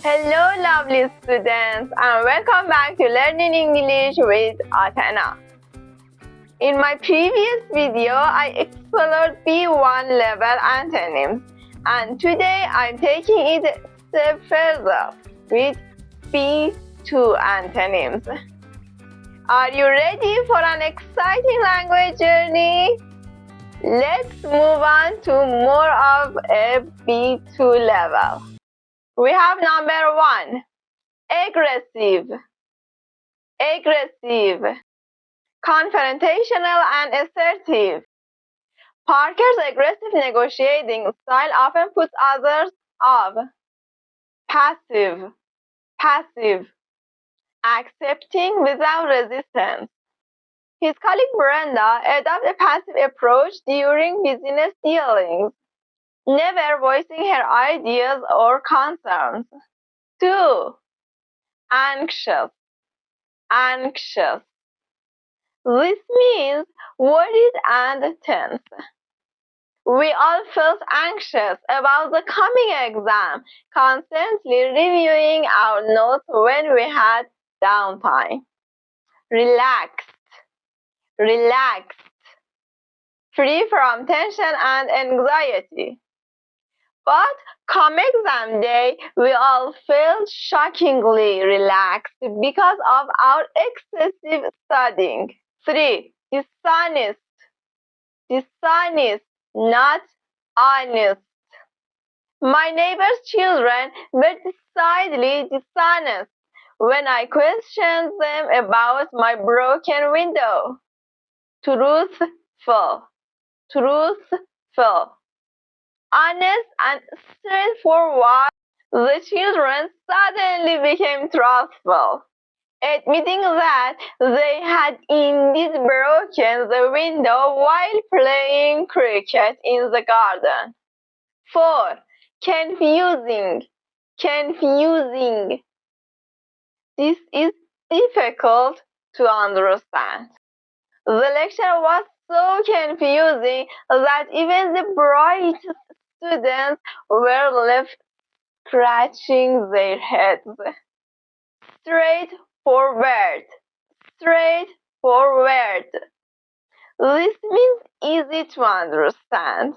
Hello, lovely students, and welcome back to Learning English with Atena. In my previous video, I explored B1 level antonyms, and today I'm taking it a step further with B2 antonyms. Are you ready for an exciting language journey? Let's move on to more of a B2 level. We have number 1. Aggressive, confrontational and assertive. Parker's aggressive negotiating style often puts others off. Passive, accepting without resistance. His colleague Brenda adopts a passive approach during business dealings, never voicing her ideas or concerns. 2. Anxious. This means worried and tense. We all felt anxious about the coming exam, constantly reviewing our notes when we had downtime. Relaxed, free from tension and anxiety. But come exam day, we all felt shockingly relaxed because of our excessive studying. 3. Dishonest, not honest. My neighbor's children were decidedly dishonest when I questioned them about my broken window. Truthful, honest and straightforward. The children suddenly became truthful, admitting that they had indeed broken the window while playing cricket in the garden. 4. Confusing. This is difficult to understand. The lecture was so confusing that even the brightest students were left scratching their heads. Straightforward. This means easy to understand.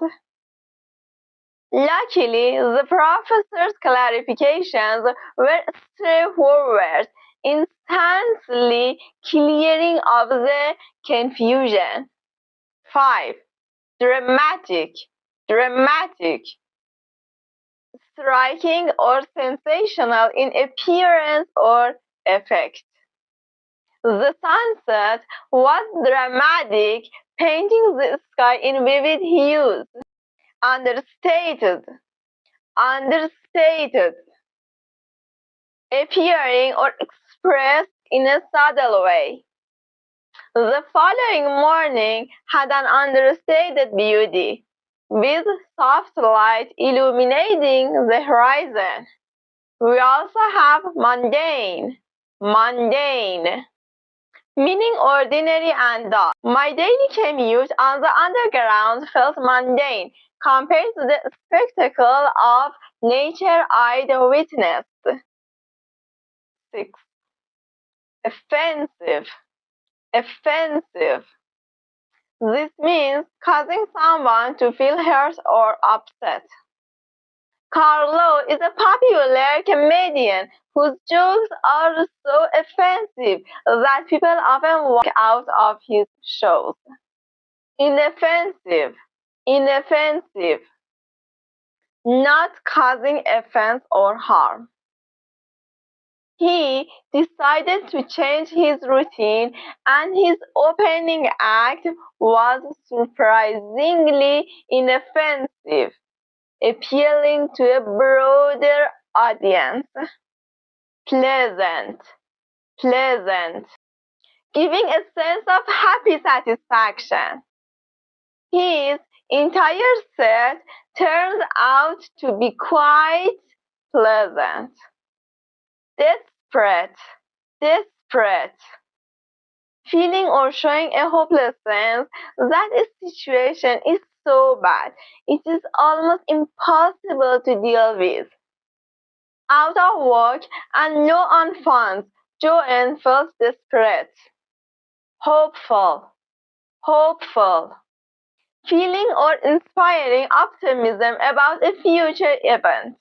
Luckily, the professor's clarifications were straightforward, instantly clearing up the confusion. 5. Dramatic. Striking or sensational in appearance or effect. The sunset was dramatic, painting the sky in vivid hues. Understated, appearing or expressed in a subtle way. The following morning had an understated beauty, with soft light illuminating the horizon. We also have mundane, meaning ordinary and dull. My daily commute on the underground felt mundane compared to the spectacle of nature I'd witnessed. 6. Offensive. This means causing someone to feel hurt or upset. Carlo is a popular comedian whose jokes are so offensive that people often walk out of his shows. Inoffensive, not causing offense or harm. He decided to change his routine, and his opening act was surprisingly inoffensive, appealing to a broader audience. Pleasant, giving a sense of happy satisfaction. His entire set turned out to be quite pleasant. Desperate, feeling or showing a hopeless sense that a situation is so bad it is almost impossible to deal with. Out of work and low on funds, Joanne felt desperate. Hopeful, hopeful. Feeling or inspiring optimism about a future event.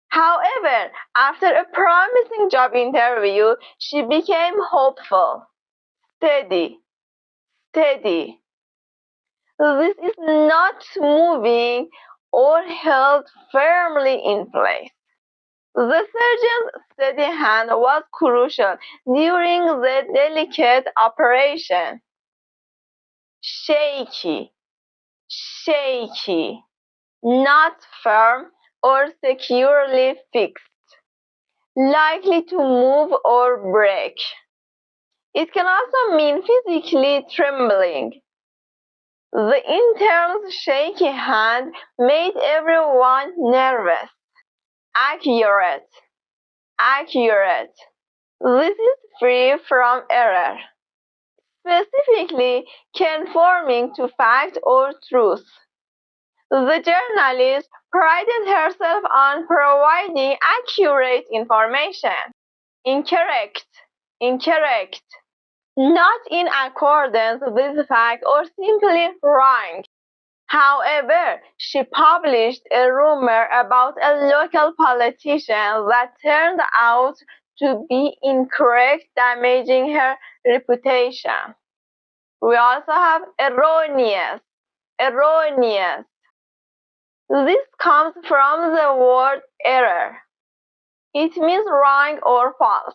However, after a promising job interview, she became hopeful. Steady, steady. This is not moving or held firmly in place. The surgeon's steady hand was crucial during the delicate operation. Shaky, shaky, not firm or securely fixed, likely to move or break. It can also mean physically trembling. The intern's shaky hand made everyone nervous. Accurate, accurate. This is free from error. Specifically, conforming to fact or truth. The journalist prided herself on providing accurate information. Incorrect, incorrect. Not in accordance with fact or simply wrong. However, she published a rumor about a local politician that turned out to be incorrect, damaging her reputation. We also have erroneous, erroneous. This comes from the word error. It means wrong or false.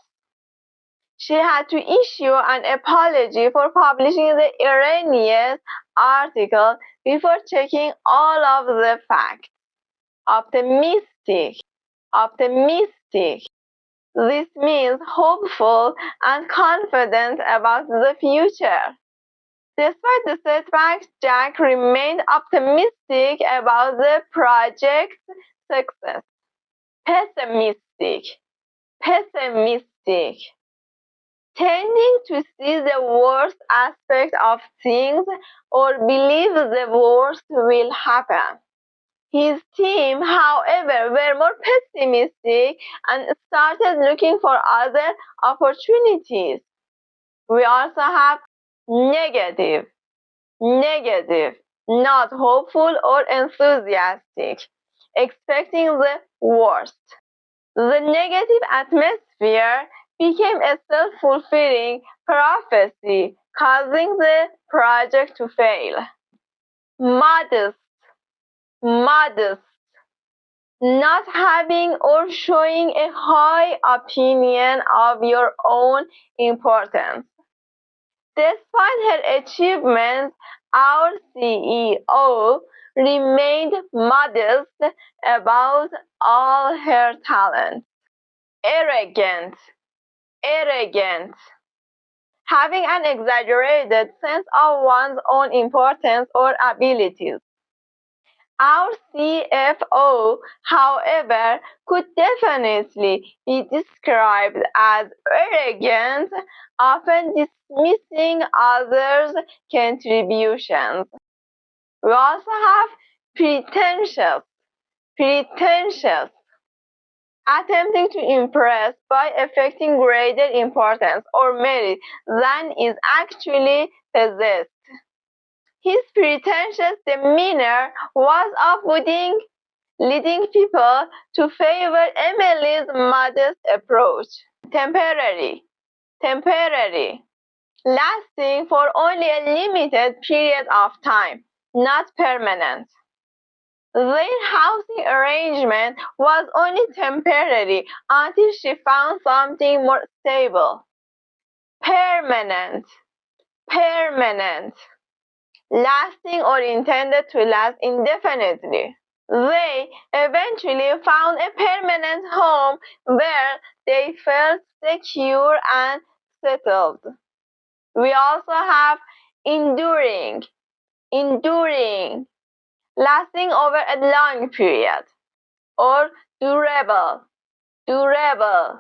She had to issue an apology for publishing the erroneous article before checking all of the facts. Optimistic, optimistic. This means hopeful and confident about the future. Despite the setbacks, Jack remained optimistic about the project's success. Pessimistic, pessimistic. Tending to see the worst aspect of things or believe the worst will happen. His team, however, were more pessimistic and started looking for other opportunities. We also have negative, negative, not hopeful or enthusiastic, expecting the worst. The negative atmosphere became a self-fulfilling prophecy, causing the project to fail. Modest, modest, not having or showing a high opinion of your own importance. Despite her achievements, our CEO remained modest about all her talents. Arrogant, arrogant. Having an exaggerated sense of one's own importance or abilities. Our CFO, however, could definitely be described as arrogant, often dismissing others' contributions. We also have pretentious, pretentious, attempting to impress by affecting greater importance or merit than is actually possessed. His pretentious demeanor was off-putting, leading people to favor Emily's modest approach. Temporary, temporary, lasting for only a limited period of time, not permanent. Their housing arrangement was only temporary until she found something more stable. Permanent, permanent, lasting or intended to last indefinitely. They eventually found a permanent home where they felt secure and settled. We also have enduring, enduring, lasting over a long period, or durable, durable.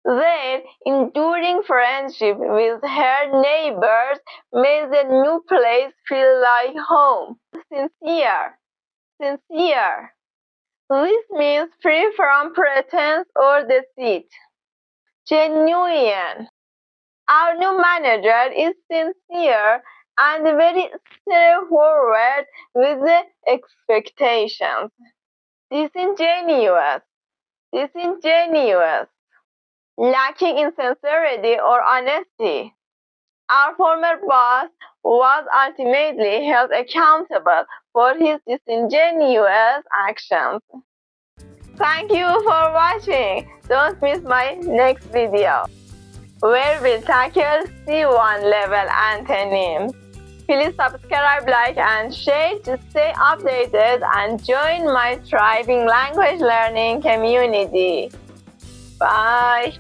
Their enduring friendship with her neighbors made the new place feel like home. Sincere, sincere. This means free from pretense or deceit. Genuine. Our new manager is sincere and very straightforward with the expectations. Disingenuous. Disingenuous. Lacking in sincerity or honesty. Our former boss was ultimately held accountable for his disingenuous actions. Thank you for watching. Don't miss my next video, where we'll tackle C1 level antonyms. Please subscribe, like, and share to stay updated and join my thriving language learning community. Bye.